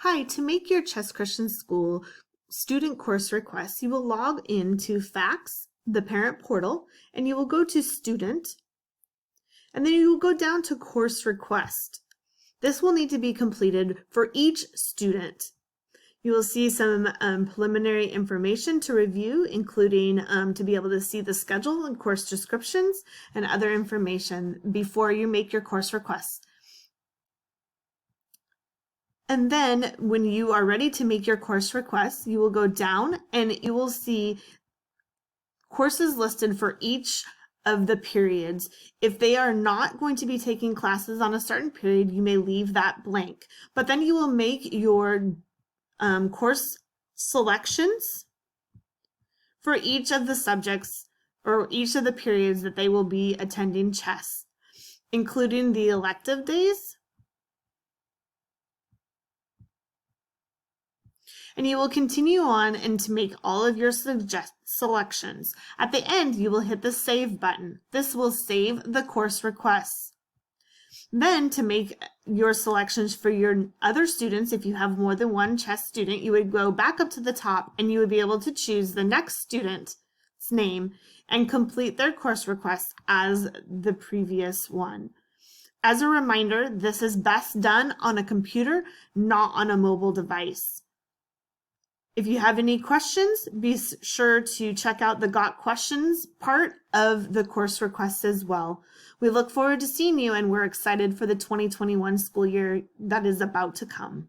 Hi, to make your Chess Christian School student course request, you will log into FACS, the parent portal, and you will go to Student, and then you will go down to Course Request. This will need to be completed for each student. You will see some preliminary information to review, including to be able to see the schedule and course descriptions and other information before you make your course request. And then when you are ready to make your course request, you will go down and you will see courses listed for each of the periods. If they are not going to be taking classes on a certain period, you may leave that blank. But then you will make your course selections for each of the subjects or each of the periods that they will be attending chess, including the elective days. And you will continue on and to make all of your selections. At the end, you will hit the Save button. This will save the course requests. Then to make your selections for your other students, if you have more than one chess student, you would go back up to the top and you would be able to choose the next student's name and complete their course request as the previous one. As a reminder, this is best done on a computer, not on a mobile device. If you have any questions, be sure to check out the Got Questions part of the course request as well. We look forward to seeing you, and we're excited for the 2021 school year that is about to come.